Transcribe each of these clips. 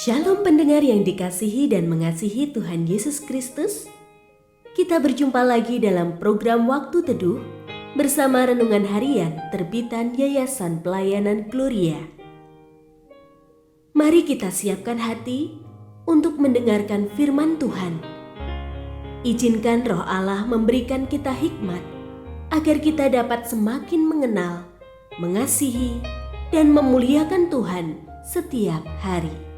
Shalom pendengar yang dikasihi dan mengasihi Tuhan Yesus Kristus. Kita berjumpa lagi dalam program Waktu Teduh bersama Renungan Harian terbitan Yayasan Pelayanan Gloria. Mari kita siapkan hati untuk mendengarkan firman Tuhan. Izinkan Roh Allah memberikan kita hikmat agar kita dapat semakin mengenal, mengasihi, dan memuliakan Tuhan setiap hari.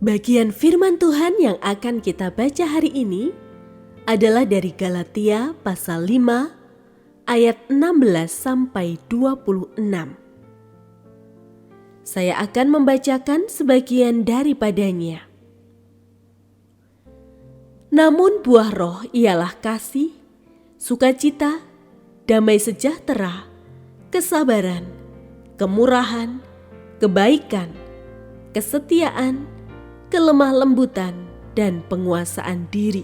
Bagian firman Tuhan yang akan kita baca hari ini adalah dari Galatia pasal 5 ayat 16 sampai 26. Saya akan membacakan sebagian daripadanya. Namun buah roh ialah kasih, sukacita, damai sejahtera, kesabaran, kemurahan, kebaikan, kesetiaan, kelemah lembutan, dan penguasaan diri.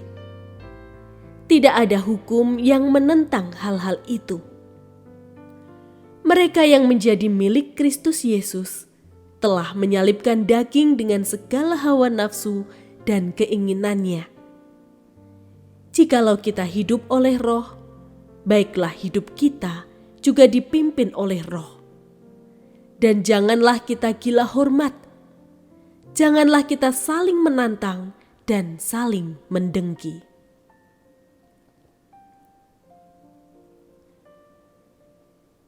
Tidak ada hukum yang menentang hal-hal itu. Mereka yang menjadi milik Kristus Yesus telah menyalibkan daging dengan segala hawa nafsu dan keinginannya. Jikalau kita hidup oleh Roh, baiklah hidup kita juga dipimpin oleh Roh. Dan janganlah kita gila hormat. Janganlah kita saling menantang dan saling mendengki.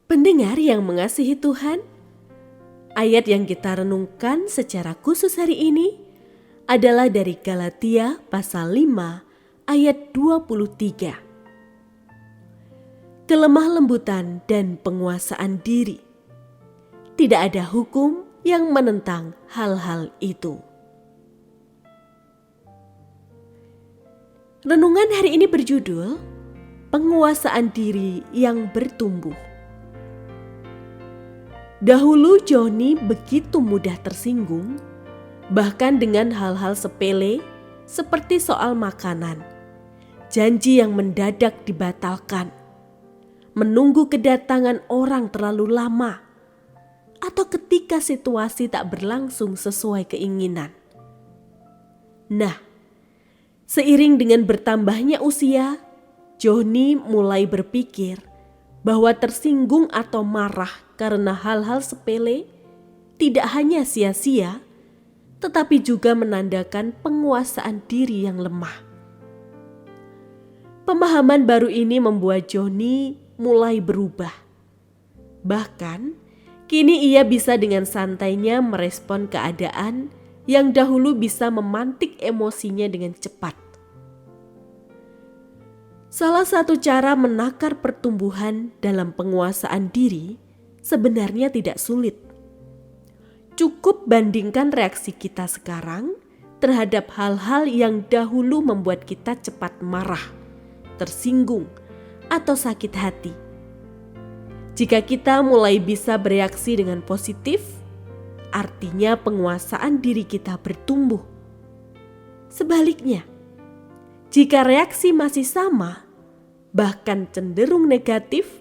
Pendengar yang mengasihi Tuhan, ayat yang kita renungkan secara khusus hari ini adalah dari Galatia pasal 5 ayat 23. Kelemah lembutan dan penguasaan diri. Tidak ada hukum yang menentang hal-hal itu. Renungan hari ini berjudul Penguasaan Diri yang Bertumbuh. Dahulu Johnny begitu mudah tersinggung, bahkan dengan hal-hal sepele seperti soal makanan, janji yang mendadak dibatalkan, menunggu kedatangan orang terlalu lama, atau ketika situasi tak berlangsung sesuai keinginan. Nah, seiring dengan bertambahnya usia, Johnny mulai berpikir bahwa tersinggung atau marah karena hal-hal sepele tidak hanya sia-sia, tetapi juga menandakan penguasaan diri yang lemah. Pemahaman baru ini membuat Johnny mulai berubah. Bahkan, kini ia bisa dengan santainya merespon keadaan yang dahulu bisa memantik emosinya dengan cepat. Salah satu cara menakar pertumbuhan dalam penguasaan diri sebenarnya tidak sulit. Cukup bandingkan reaksi kita sekarang terhadap hal-hal yang dahulu membuat kita cepat marah, tersinggung, atau sakit hati. Jika kita mulai bisa bereaksi dengan positif, artinya penguasaan diri kita bertumbuh. Sebaliknya, jika reaksi masih sama, bahkan cenderung negatif,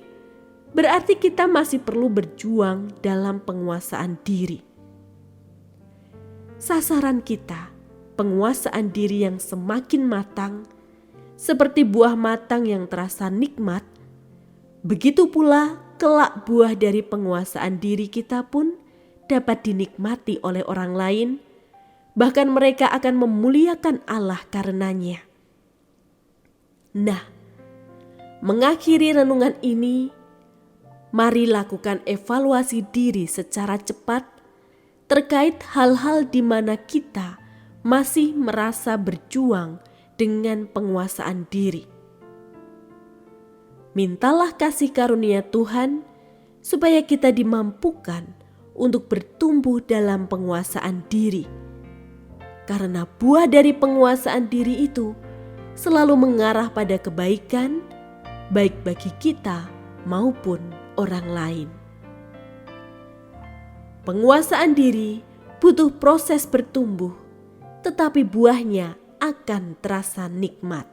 berarti kita masih perlu berjuang dalam penguasaan diri. Sasaran kita, penguasaan diri yang semakin matang, seperti buah matang yang terasa nikmat, begitu pula kelak buah dari penguasaan diri kita pun dapat dinikmati oleh orang lain, bahkan mereka akan memuliakan Allah karenanya. Nah, mengakhiri renungan ini, mari lakukan evaluasi diri secara cepat terkait hal-hal di mana kita masih merasa berjuang dengan penguasaan diri. Mintalah kasih karunia Tuhan supaya kita dimampukan untuk bertumbuh dalam penguasaan diri. Karena buah dari penguasaan diri itu selalu mengarah pada kebaikan, baik bagi kita maupun orang lain. Penguasaan diri butuh proses bertumbuh tetapi buahnya akan terasa nikmat.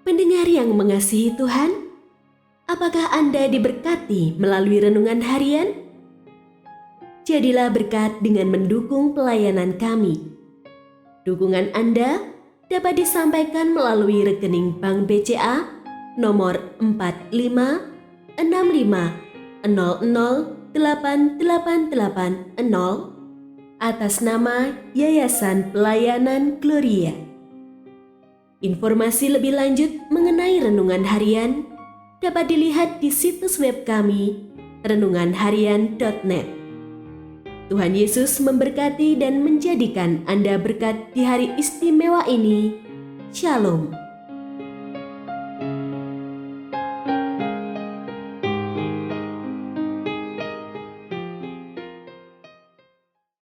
Pendengar yang mengasihi Tuhan, apakah Anda diberkati melalui renungan harian? Jadilah berkat dengan mendukung pelayanan kami. Dukungan Anda dapat disampaikan melalui rekening Bank BCA nomor 4565008880 atas nama Yayasan Pelayanan Gloria. Informasi lebih lanjut mengenai renungan harian dapat dilihat di situs web kami renunganharian.net. Tuhan Yesus memberkati dan menjadikan Anda berkat di hari istimewa ini. Shalom.